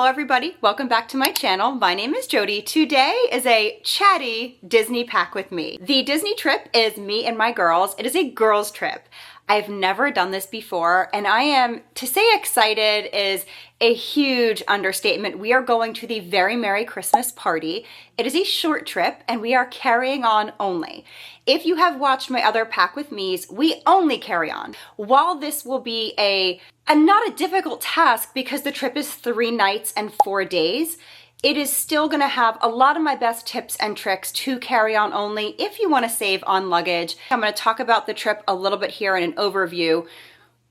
Hello everybody, welcome back to my channel. My name is Jodie. Today is a chatty Disney pack with me. The Disney trip is me and my girls. It is a girls trip. I've never done this before, and I am, to say excited is a huge understatement. We are going to the Very Merry Christmas Party. It is a short trip, and we are carrying on only. If you have watched my other pack with me's, we only carry on. While this will be not a difficult task because the trip is 3 nights and 4 days, it is still gonna have a lot of my best tips and tricks to carry on only if you wanna save on luggage. I'm gonna talk about the trip a little bit here in an overview.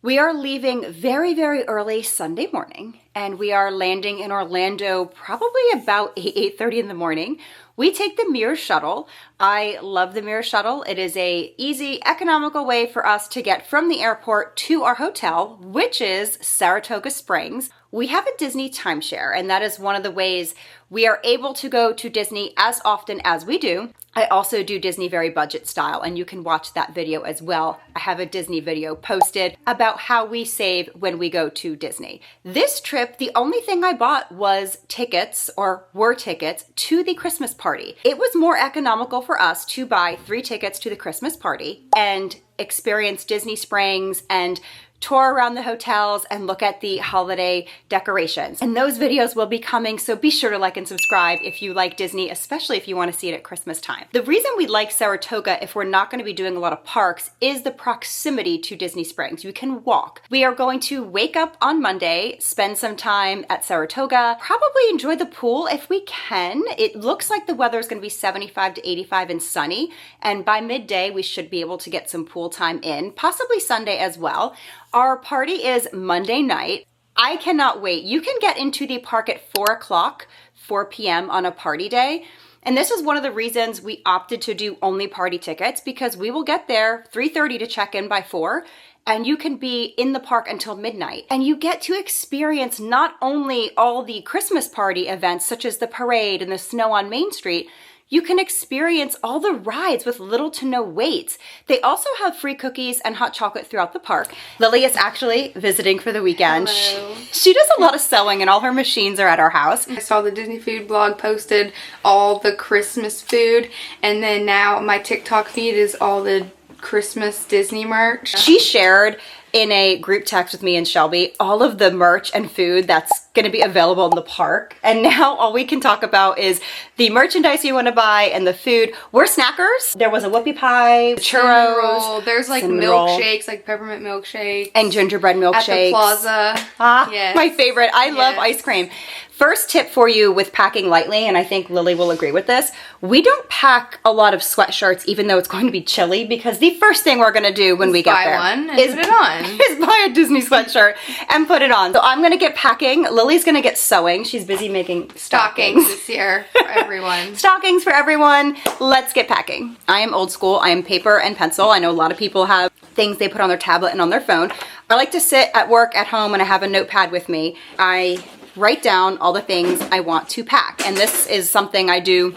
We are leaving very, very early Sunday morning, and we are landing in Orlando probably about 8:30 in the morning. We take the Mirror Shuttle. I love the Mirror Shuttle. It is a easy, economical way for us to get from the airport to our hotel, which is Saratoga Springs. We have a Disney timeshare, and that is one of the ways we are able to go to Disney as often as we do. I also do Disney very budget style, and you can watch that video as well. I have a Disney video posted about how we save when we go to Disney. This trip, the only thing I bought was tickets, or were tickets, to the Christmas party. It was more economical for us to buy 3 tickets to the Christmas party and experience Disney Springs and tour around the hotels and look at the holiday decorations. And those videos will be coming, so be sure to like and subscribe if you like Disney, especially if you want to see it at Christmas time. The reason we like Saratoga, if we're not going to be doing a lot of parks, is the proximity to Disney Springs. You can walk. We are going to wake up on Monday, spend some time at Saratoga, probably enjoy the pool if we can. It looks like the weather is going to be 75 to 85 and sunny, and by midday we should be able to get some pool time in, possibly Sunday as well. Our party is Monday night. I cannot wait. You can get into the park at 4 p.m. on a party day. And this is one of the reasons we opted to do only party tickets, because we will get there 3:30 to check in by 4. And you can be in the park until midnight. And you get to experience not only all the Christmas party events, such as the parade and the snow on Main Street, you can experience all the rides with little to no waits. They also have free cookies and hot chocolate throughout the park. Lily is actually visiting for the weekend. Hello. She does a lot of sewing, and all her machines are at our house. I saw the Disney food blog posted all the Christmas food, and then now my TikTok feed is all the Christmas Disney merch. She shared in a group text with me and Shelby all of the merch and food that's going to be available in the park. And now all we can talk about is the merchandise you want to buy and the food. We're snackers. There was a whoopie pie, churros, roll. There's like milkshakes, like peppermint milkshakes. And gingerbread milkshakes. At the plaza. Yes. My favorite. I love ice cream. First tip for you with packing lightly, and I think Lily will agree with this, we don't pack a lot of sweatshirts even though it's going to be chilly, because the first thing we're going to do when we get there is put it on. Is buy a Disney sweatshirt and put it on. So I'm going to get packing. Lily's going to get sewing. She's busy making stockings this year for everyone. Stockings for everyone. Let's get packing. I am old school. I am paper and pencil. I know a lot of people have things they put on their tablet and on their phone. I like to sit at work at home and I have a notepad with me. I write down all the things I want to pack. And this is something I do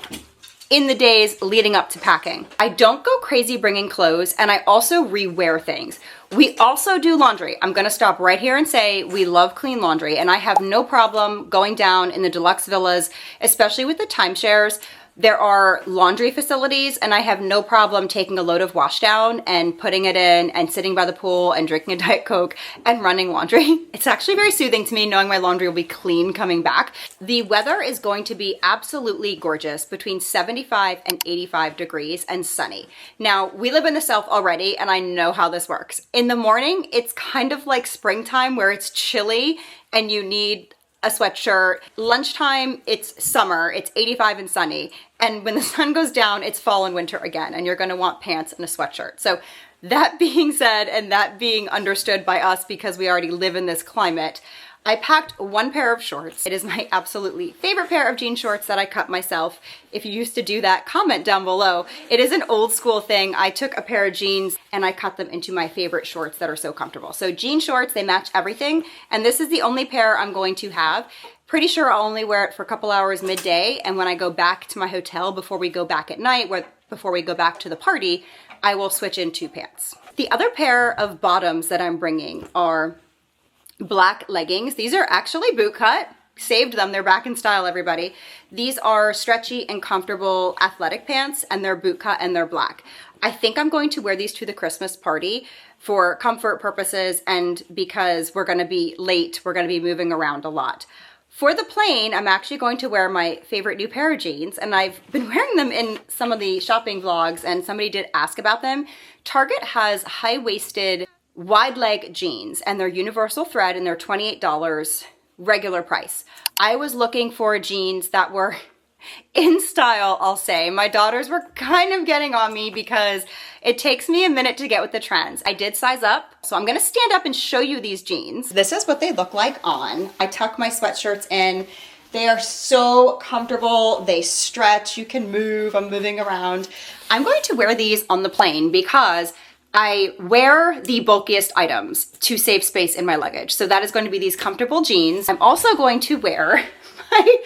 in the days leading up to packing. I don't go crazy bringing clothes, and I also rewear things. We also do laundry. I'm gonna stop right here and say we love clean laundry, and I have no problem going down in the deluxe villas, especially with the timeshares. There are laundry facilities, and I have no problem taking a load of wash down and putting it in and sitting by the pool and drinking a Diet Coke and running laundry. It's actually very soothing to me knowing my laundry will be clean coming back. The weather is going to be absolutely gorgeous, between 75 and 85 degrees and sunny. Now, we live in the South already, and I know how this works. In the morning, it's kind of like springtime where it's chilly and you need a sweatshirt. Lunchtime, it's summer, it's 85 and sunny. And when the sun goes down, it's fall and winter again, and you're gonna want pants and a sweatshirt. So that being said, and that being understood by us because we already live in this climate, I packed 1 pair of shorts. It is my absolutely favorite pair of jean shorts that I cut myself. If you used to do that, comment down below. It is an old school thing. I took a pair of jeans and I cut them into my favorite shorts that are so comfortable. So jean shorts, they match everything. And this is the only pair I'm going to have. Pretty sure I'll only wear it for a couple hours midday. And when I go back to my hotel before we go back at night, before we go back to the party, I will switch into pants. The other pair of bottoms that I'm bringing are black leggings. These are actually boot cut. saved them. They're back in style, everybody. These are stretchy and comfortable athletic pants, and they're boot cut and they're black. I think I'm going to wear these to the Christmas party for comfort purposes and because we're going to be late. We're going to be moving around a lot. For the plane, I'm actually going to wear my favorite new pair of jeans, and I've been wearing them in some of the shopping vlogs, and somebody did ask about them. Target has high-waisted, wide-leg jeans, and they're universal thread, and they're $28 regular price. I was looking for jeans that were in style, I'll say. My daughters were kind of getting on me because it takes me a minute to get with the trends. I did size up, so I'm gonna stand up and show you these jeans. This is what they look like on. I tuck my sweatshirts in. They are so comfortable. They stretch, you can move, I'm moving around. I'm going to wear these on the plane because I wear the bulkiest items to save space in my luggage. So that is going to be these comfortable jeans. I'm also going to wear my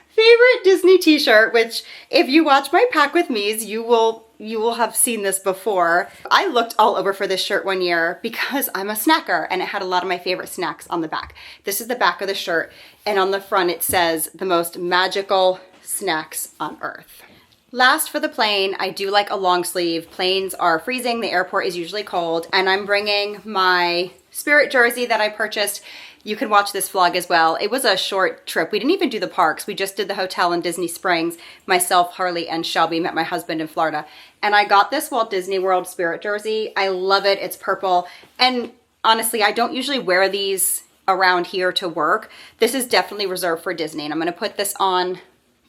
favorite Disney t-shirt, which if you watch my Pack With Me's, you will have seen this before. I looked all over for this shirt one year because I'm a snacker and it had a lot of my favorite snacks on the back. This is the back of the shirt, and on the front it says the most magical snacks on earth. Last, for the plane, I do like a long sleeve. Planes are freezing, the airport is usually cold, and I'm bringing my Spirit jersey that I purchased. You can watch this vlog as well. It was a short trip. We didn't even do the parks. We just did the hotel in Disney Springs. Myself, Harley, and Shelby met my husband in Florida. And I got this Walt Disney World Spirit jersey. I love it. It's purple. And honestly, I don't usually wear these around here to work. This is definitely reserved for Disney. And I'm going to put this on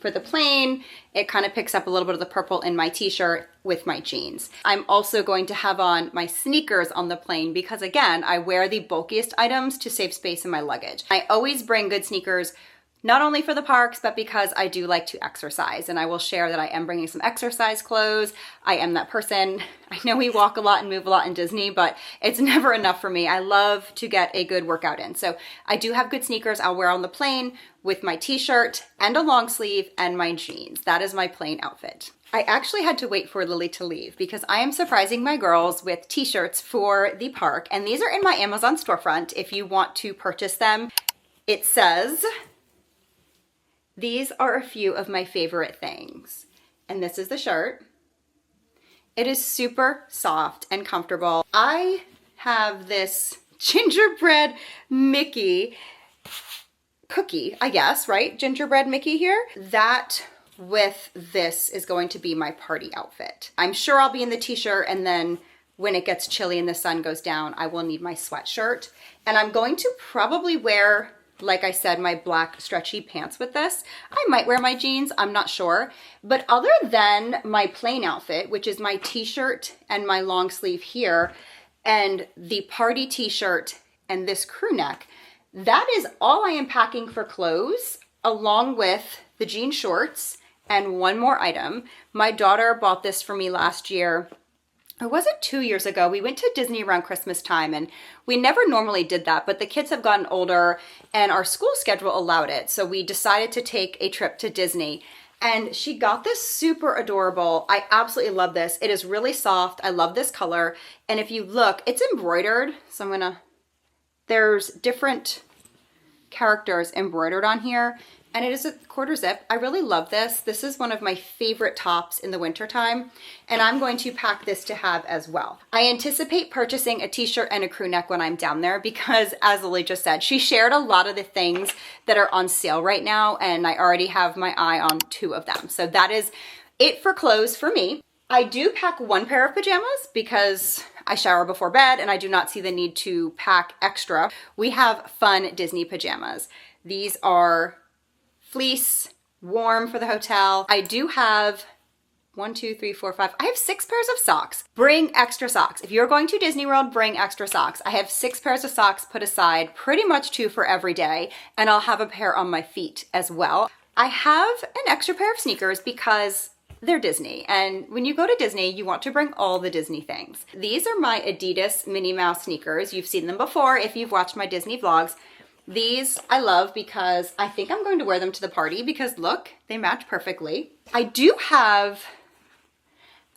for the plane. It kind of picks up a little bit of the purple in my t-shirt with my jeans. I'm also going to have on my sneakers on the plane because, again, I wear the bulkiest items to save space in my luggage. I always bring good sneakers, not only for the parks, but because I do like to exercise, and I will share that I am bringing some exercise clothes. I am that person. I know we walk a lot and move a lot in Disney, but it's never enough for me. I love to get a good workout in. So I do have good sneakers I'll wear on the plane with my t-shirt and a long sleeve and my jeans. That is my plane outfit. I actually had to wait for Lily to leave because I am surprising my girls with t-shirts for the park, and these are in my Amazon storefront if you want to purchase them. It says, "These are a few of my favorite things." And this is the shirt. It is super soft and comfortable. I have this gingerbread Mickey cookie, I guess, right? Gingerbread Mickey here. That with this is going to be my party outfit. I'm sure I'll be in the t-shirt, and then when it gets chilly and the sun goes down, I will need my sweatshirt. And I'm going to probably wear, like I said, my black stretchy pants with this. I might wear my jeans, I'm not sure. But other than my plain outfit, which is my t-shirt and my long sleeve here, and the party t-shirt and this crew neck, that is all I am packing for clothes, along with the jean shorts and one more item. My daughter bought this for me last year. Or was it 2 years ago? We went to Disney around Christmas time, and we never normally did that, but the kids have gotten older and our school schedule allowed it. So we decided to take a trip to Disney, and she got this super adorable. I absolutely love this. It is really soft. I love this color. And if you look, it's embroidered. So there's different characters embroidered on here, and it is a quarter zip. I really love this. This is one of my favorite tops in the winter time, and I'm going to pack this to have as well. I anticipate purchasing a t-shirt and a crew neck when I'm down there because, as Lily just said, she shared a lot of the things that are on sale right now, and I already have my eye on 2 of them. So that is it for clothes for me. I do pack 1 pair of pajamas because I shower before bed and I do not see the need to pack extra. We have fun Disney pajamas. These are fleece, warm for the hotel. I do have 1, 2, 3, 4, 5. I have 6 pairs of socks. Bring extra socks. If you're going to Disney World, bring extra socks. I have 6 pairs of socks put aside, pretty much 2 for every day, and I'll have a pair on my feet as well. I have an extra pair of sneakers because they're Disney, and when you go to Disney, you want to bring all the Disney things. These are my Adidas Minnie Mouse sneakers. You've seen them before if you've watched my Disney vlogs. These I love because I think I'm going to wear them to the party because look, they match perfectly. I do have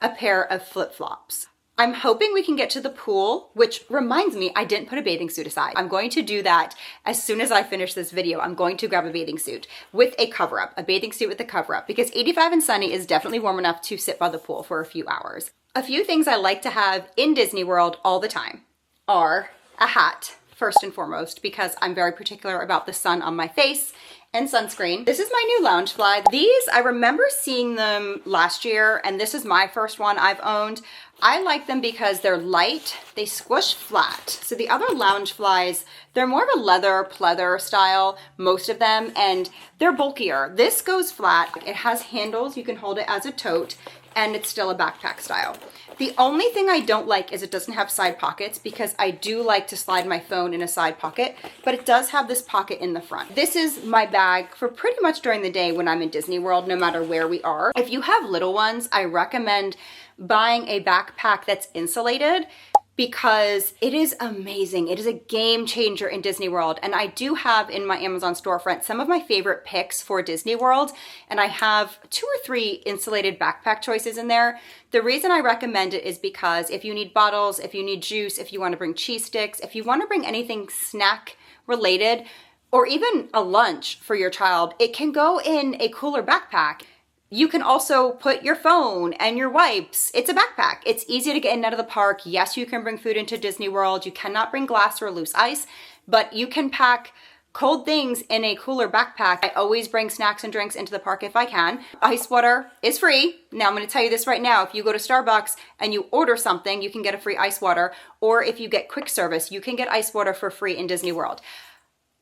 a pair of flip-flops. I'm hoping we can get to the pool, which reminds me, I didn't put a bathing suit aside. I'm going to do that as soon as I finish this video. I'm going to grab a bathing suit with a cover-up, a bathing suit with a cover-up, because 85 and sunny is definitely warm enough to sit by the pool for a few hours. A few things I like to have in Disney World all the time are a hat, first and foremost, because I'm very particular about the sun on my face, and sunscreen. This is my new Loungefly. These, I remember seeing them last year, and this is my first one I've owned. I like them because they're light, they squish flat. So the other Loungeflies, they're more of a leather pleather style, most of them, and they're bulkier. This goes flat, it has handles, you can hold it as a tote, and it's still a backpack style. The only thing I don't like is it doesn't have side pockets, because I do like to slide my phone in a side pocket, but it does have this pocket in the front. This is my bag for pretty much during the day when I'm in Disney World, no matter where we are. If you have little ones, I recommend buying a backpack that's insulated, because it is amazing. It is a game changer in Disney World. And I do have in my Amazon storefront some of my favorite picks for Disney World. And I have 2 or 3 insulated backpack choices in there. The reason I recommend it is because if you need bottles, if you need juice, if you want to bring cheese sticks, if you want to bring anything snack related, or even a lunch for your child, it can go in a cooler backpack. You can also put your phone and your wipes. It's a backpack. It's easy to get in and out of the park. Yes, you can bring food into Disney World. You cannot bring glass or loose ice, but you can pack cold things in a cooler backpack. I always bring snacks and drinks into the park if I can. Ice water is free. Now I'm going to tell you this right now. If you go to Starbucks and you order something, you can get a free ice water. Or if you get quick service, you can get ice water for free in Disney World.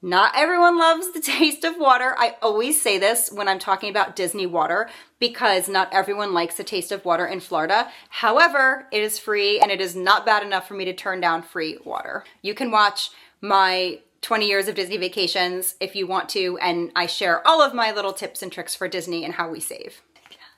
Not everyone loves the taste of water. I always say this when I'm talking about Disney water, because not everyone likes the taste of water in Florida. However, it is free, and it is not bad enough for me to turn down free water. You can watch my 20 years of Disney vacations if you want to, and I share all of my little tips and tricks for Disney and how we save.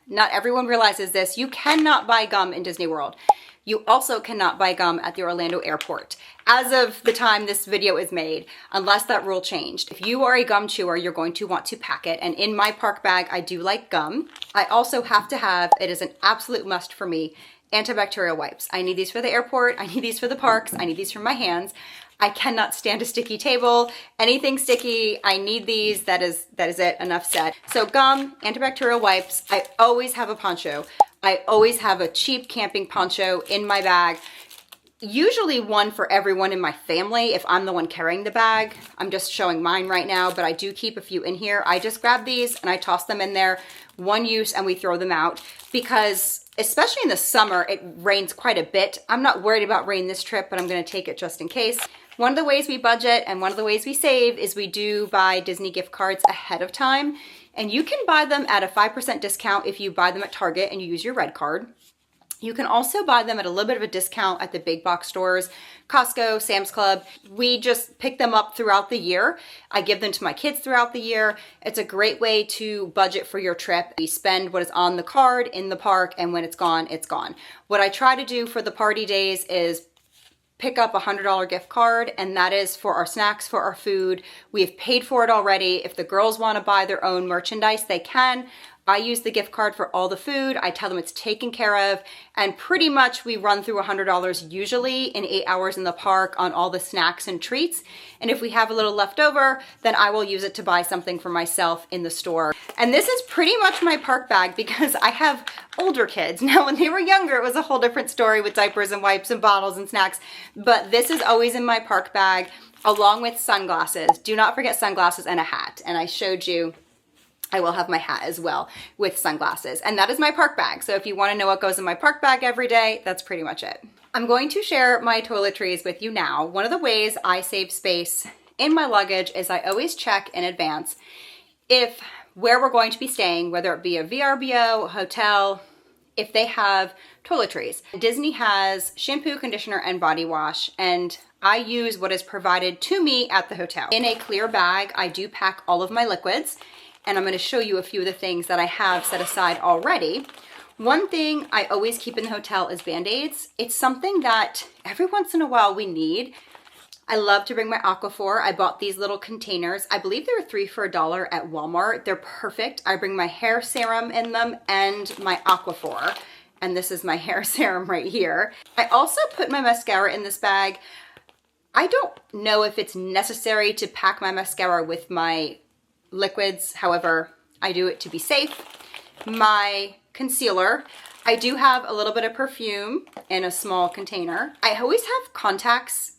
Not everyone realizes this. You cannot buy gum in Disney World. You also cannot buy gum at the Orlando airport, as of the time this video is made, unless that rule changed. If you are a gum chewer, you're going to want to pack it. And in my park bag, I do like gum. I also have to have, it is an absolute must for me, antibacterial wipes. I need these for the airport. I need these for the parks. I need these for my hands. I cannot stand a sticky table. Anything sticky, I need these. That is it, enough said. So gum, antibacterial wipes. I always have a poncho. I always have a cheap camping poncho in my bag. Usually one for everyone in my family if I'm the one carrying the bag. I'm just showing mine right now, but I do keep a few in here. I just grab these and I toss them in there, one use, and we throw them out, because especially in the summer, it rains quite a bit. I'm not worried about rain this trip, but I'm gonna take it just in case. One of the ways we budget and one of the ways we save is we do buy Disney gift cards ahead of time. And you can buy them at a 5% discount if you buy them at Target and you use your red card. You can also buy them at a little bit of a discount at the big box stores, Costco, Sam's Club. We just pick them up throughout the year. I give them to my kids throughout the year. It's a great way to budget for your trip. You spend what is on the card in the park, and when it's gone, it's gone. What I try to do for the party days is pick up a $100 gift card, and that is for our snacks, for our food. We have paid for it already. If the girls want to buy their own merchandise, they can. I use the gift card for all the food. I tell them it's taken care of, and pretty much we run through $100 usually in 8 hours in the park on all the snacks and treats. And if we have a little left over, then I will use it to buy something for myself in the store. And this is pretty much my park bag because I have older kids. Now, when they were younger, it was a whole different story with diapers and wipes and bottles and snacks, but this is always in my park bag, along with sunglasses. Do not forget sunglasses and a hat. And I showed you, I will have my hat as well with sunglasses. And that is my park bag. So if you want to know what goes in my park bag every day, that's pretty much it. I'm going to share my toiletries with you now. One of the ways I save space in my luggage is I always check in advance if where we're going to be staying, whether it be a VRBO, a hotel, if they have toiletries. Disney has shampoo, conditioner, and body wash, and I use what is provided to me at the hotel. In a clear bag, I do pack all of my liquids, and I'm going to show you a few of the things that I have set aside already. One thing I always keep in the hotel is Band-Aids. It's something that every once in a while we need. I love to bring my Aquaphor. I bought these little containers. I believe they were 3 for $1 at Walmart. They're perfect. I bring my hair serum in them and my Aquaphor. and this is my hair serum right here. I also put my mascara in this bag. I don't know if it's necessary to pack my mascara with my liquids. However, I do it to be safe. My concealer. I do have a little bit of perfume in a small container. I always have contacts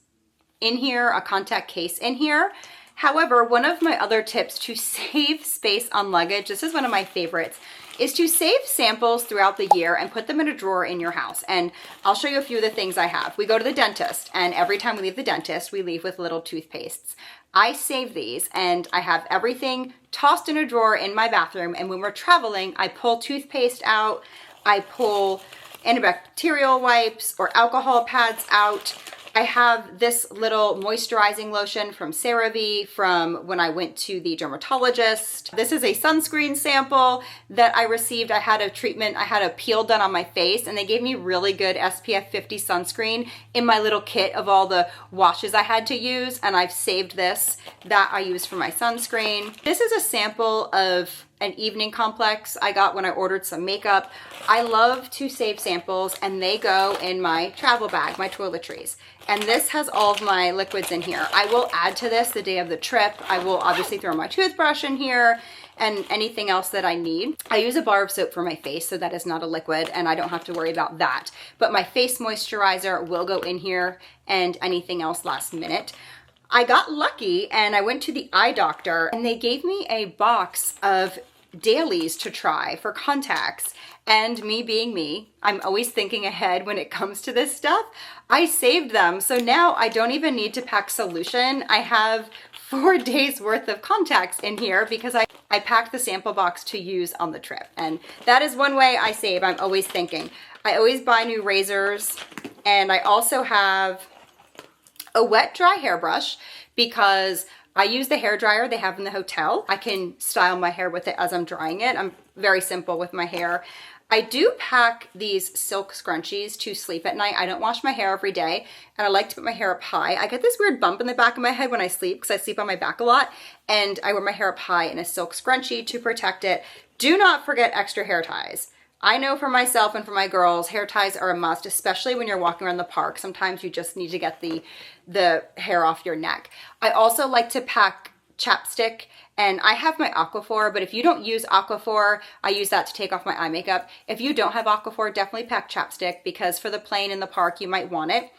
in here, a contact case in here. However, one of my other tips to save space on luggage, this is one of my favorites, is to save samples throughout the year and put them in a drawer in your house. And I'll show you a few of the things I have. We go to the dentist, and every time we leave the dentist, we leave with little toothpastes. I save these, and I have everything tossed in a drawer in my bathroom, and when we're traveling, I pull toothpaste out, I pull antibacterial wipes or alcohol pads out. I have this little moisturizing lotion from CeraVe from when I went to the dermatologist. This is a sunscreen sample that I received. I had a treatment, I had a peel done on my face, and they gave me really good SPF 50 sunscreen in my little kit of all the washes I had to use, and I've saved this that I use for my sunscreen. This is a sample of an evening complex I got when I ordered some makeup. I love to save samples, and they go in my travel bag, my Toiletries. And this has all of my liquids in here. I will add to this the day of the trip. I will obviously throw my toothbrush in here and anything else that I need. I use a bar of soap for my face, so that is not a liquid, and I don't have to worry about that. But my face moisturizer will go in here, and anything else last minute. I got lucky and I went to the eye doctor, and they gave me a box of dailies to try for contacts. And me being me, I'm always thinking ahead when it comes to this stuff. I saved them. So now I don't even need to pack solution. I have 4 days worth of contacts in here because I packed the sample box to use on the trip. And that is one way I save. I'm always thinking. I always buy new razors, and I also have a wet dry hairbrush because I use the hair dryer they have in the hotel. I can style my hair with it as I'm drying it. I'm very simple with my hair. I do pack these silk scrunchies to sleep at night. I don't wash my hair every day, and I like to put my hair up high. I get this weird bump in the back of my head when I sleep because I sleep on my back a lot, and I wear my hair up high in a silk scrunchie to protect it. Do not forget extra hair ties. I know for myself and for my girls, hair ties are a must, especially when you're walking around the park. Sometimes you just need to get the hair off your neck. I also like to pack chapstick, and I have my Aquaphor, but if you don't use Aquaphor, I use that to take off my eye makeup. If you don't have Aquaphor, definitely pack chapstick because for the plane in the park, you might want it.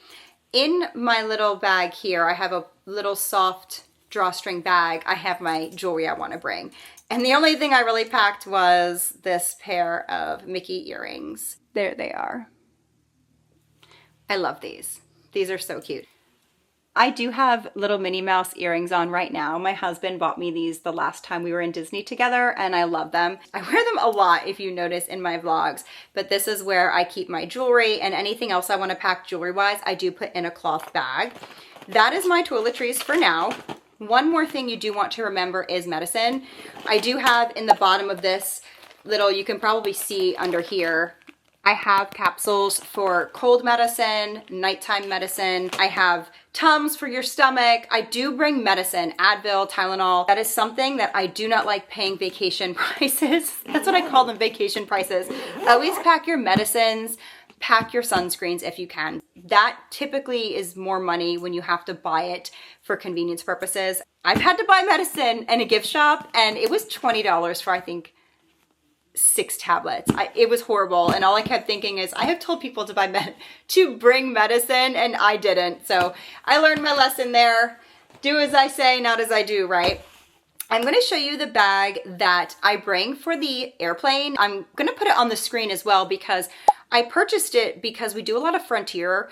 In my little bag here, I have a little soft drawstring bag. I have my jewelry I want to bring. And the only thing I really packed was this pair of Mickey earrings. There they are. I love these. These are so cute. I do have little Minnie Mouse earrings on right now. My husband bought me these the last time we were in Disney together, and I love them. I wear them a lot if you notice in my vlogs, but this is where I keep my jewelry, and anything else I want to pack jewelry-wise, I do put in a cloth bag. That is my toiletries for now. One more thing you do want to remember is medicine. I do have in the bottom of this little, you can probably see under here, I have capsules for cold medicine, nighttime medicine. I have Tums for your stomach. I do bring medicine, Advil, Tylenol. That is something that I do not like paying vacation prices. That's what I call them, vacation prices. Always pack your medicines, pack your sunscreens if you can. That typically is more money when you have to buy it for convenience purposes. I've had to buy medicine in a gift shop, and it was $20 for, I think, 6 tablets. It was horrible, and all I kept thinking is I have told people to bring medicine, and I didn't. So I learned my lesson there. Do as I say, not as I do, right? I'm going to show you the bag that I bring for the airplane. I'm going to put it on the screen as well because I purchased it because we do a lot of Frontier,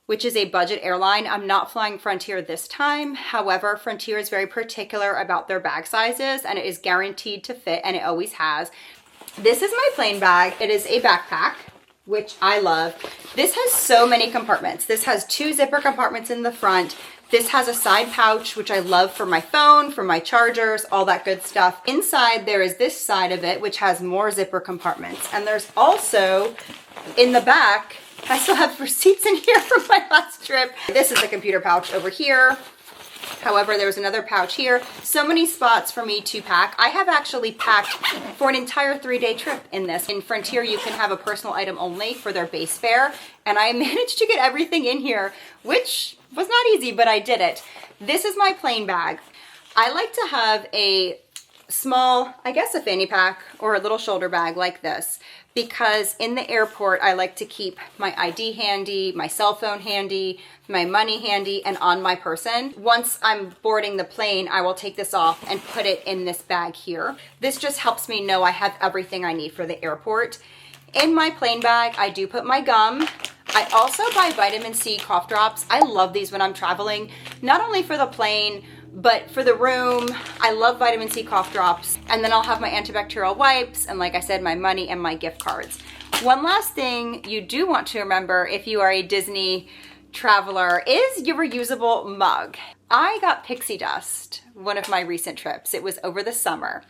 which is a budget airline. I'm not flying Frontier this time. However, Frontier is very particular about their bag sizes, and it is guaranteed to fit, and it always has. This is my plane bag. It is a backpack, which I love. This has so many compartments. This has 2 zipper compartments in the front. This has a side pouch, which I love for my phone, for my chargers, all that good stuff. Inside, there is this side of it, which has more zipper compartments. And there's also, in the back, I still have receipts in here from my last trip. This is the computer pouch over here. However, there's another pouch here. So many spots for me to pack. I have actually packed for an entire 3-day trip in this. In Frontier, you can have a personal item only for their base fare. And I managed to get everything in here, which was not easy, but I did it. This is my plane bag. I like to have a small, I guess a fanny pack or a little shoulder bag like this, because in the airport, I like to keep my ID handy, my cell phone handy, my money handy, and on my person. Once I'm boarding the plane, I will take this off and put it in this bag here. This just helps me know I have everything I need for the airport. In my plane bag, I do put my gum. I also buy vitamin C cough drops. I love these when I'm traveling, not only for the plane, but for the room. I love vitamin C cough drops. And then I'll have my antibacterial wipes and, like I said, my money and my gift cards. One last thing you do want to remember if you are a Disney traveler is your reusable mug. I got pixie dust one of my recent trips. It was over the summer.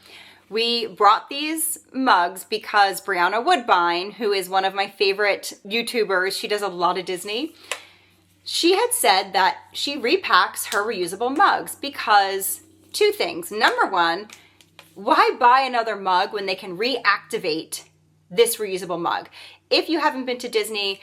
We brought these mugs because Brianna Woodbine, who is one of my favorite YouTubers, she does a lot of Disney, she had said that she repacks her reusable mugs because two things. Number one, why buy another mug when they can reactivate this reusable mug? If you haven't been to Disney,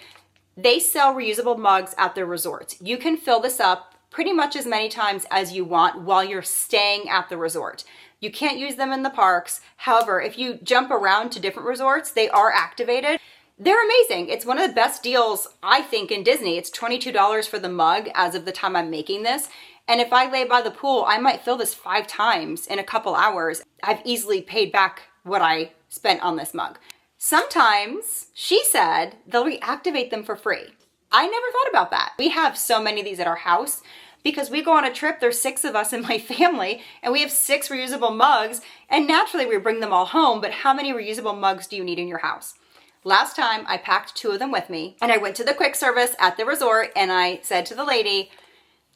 they sell reusable mugs at their resorts. You can fill this up pretty much as many times as you want while you're staying at the resort. You can't use them in the parks. However, if you jump around to different resorts, they are activated. They're amazing. It's one of the best deals, I think, in Disney. It's $22 for the mug as of the time I'm making this. And if I lay by the pool, I might fill this 5 times in a couple hours. I've easily paid back what I spent on this mug. Sometimes, she said, they'll reactivate them for free. I never thought about that. We have so many of these at our house because we go on a trip, there's 6 of us in my family, and we have 6 reusable mugs, and naturally we bring them all home, but how many reusable mugs do you need in your house? Last time, I packed 2 of them with me, and I went to the quick service at the resort, and I said to the lady,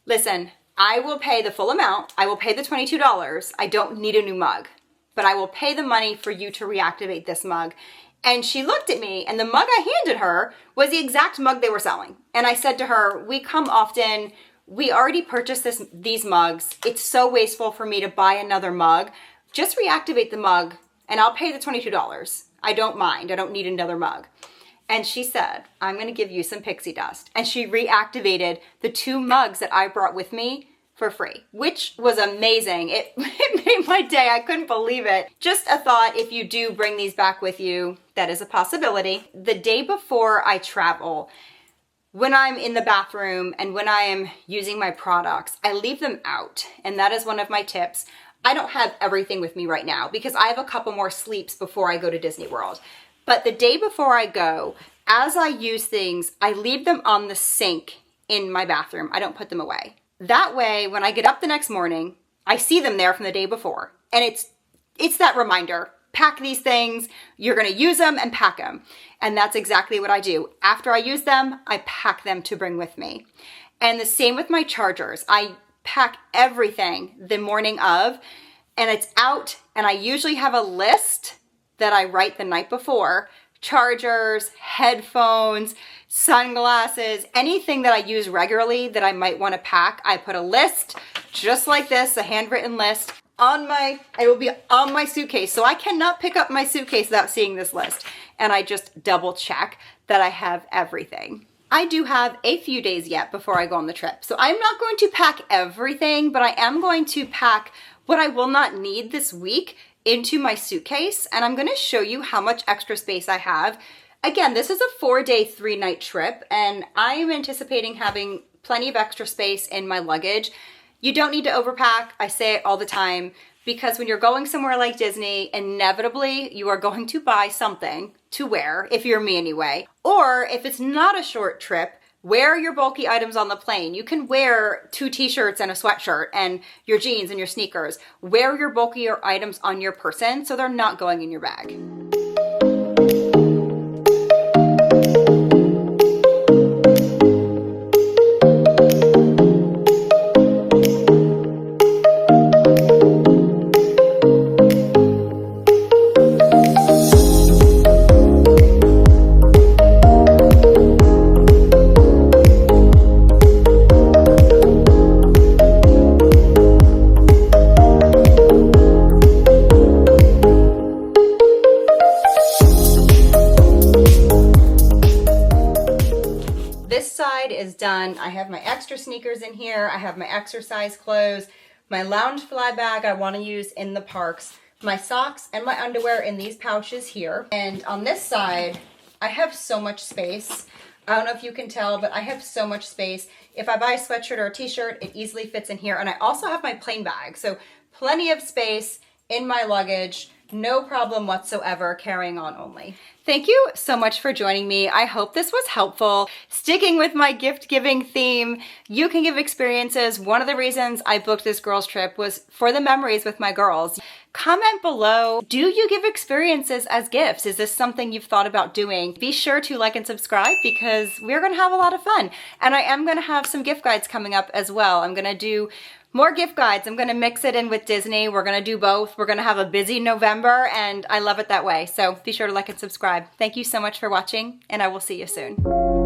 listen, I will pay the full amount. I will pay the $22. I don't need a new mug, but I will pay the money for you to reactivate this mug. And she looked at me, and the mug I handed her was the exact mug they were selling. And I said to her, we come often. We already purchased these mugs. It's so wasteful for me to buy another mug. Just reactivate the mug, and I'll pay the $22. I don't mind. I don't need another mug. And she said, I'm going to give you some pixie dust. And she reactivated the 2 mugs that I brought with me for free, which was amazing. It made my day. I couldn't believe it. Just a thought, if you do bring these back with you, that is a possibility. The day before I travel, when I'm in the bathroom and when I am using my products, I leave them out. And that is one of my tips. I don't have everything with me right now because I have a couple more sleeps before I go to Disney World. But the day before I go, as I use things, I leave them on the sink in my bathroom. I don't put them away. That way, when I get up the next morning, I see them there from the day before. And it's that reminder. Pack these things, you're gonna use them and pack them. And that's exactly what I do. After I use them, I pack them to bring with me. And the same with my chargers. I pack everything the morning of, and it's out, and I usually have a list that I write the night before. Chargers, headphones, sunglasses, anything that I use regularly that I might want to pack. I put a list just like this, a handwritten list it will be on my suitcase. So I cannot pick up my suitcase without seeing this list. And I just double check that I have everything. I do have a few days yet before I go on the trip. So I'm not going to pack everything, but I am going to pack what I will not need this week into my suitcase. And I'm gonna show you how much extra space I have. Again, this is a 4-day, 3-night trip, and I am anticipating having plenty of extra space in my luggage. You don't need to overpack. I say it all the time, because when you're going somewhere like Disney, inevitably you are going to buy something to wear, if you're me anyway. Or if it's not a short trip, wear your bulky items on the plane. You can wear 2 t-shirts and a sweatshirt and your jeans and your sneakers. Wear your bulkier items on your person so they're not going in your bag. side is done. I have my extra sneakers in here. I have my exercise clothes, my lounge fly bag I want to use in the parks, my socks and my underwear in these pouches here. And on this side, I have so much space. I don't know if you can tell, but I have so much space. If I buy a sweatshirt or a t-shirt, it easily fits in here. And I also have my plain bag. So plenty of space in my luggage. No problem whatsoever, carrying on only. Thank you so much for joining me. I hope this was helpful. Sticking with my gift giving theme, you can give experiences. One of the reasons I booked this girls trip was for the memories with my girls. Comment below, do you give experiences as gifts? Is this something you've thought about doing? Be sure to like and subscribe because we're gonna have a lot of fun. And I am gonna have some gift guides coming up as well. I'm gonna do more gift guides. I'm gonna mix it in with Disney. We're gonna do both. We're gonna have a busy November and I love it that way. So be sure to like and subscribe. Thank you so much for watching and I will see you soon.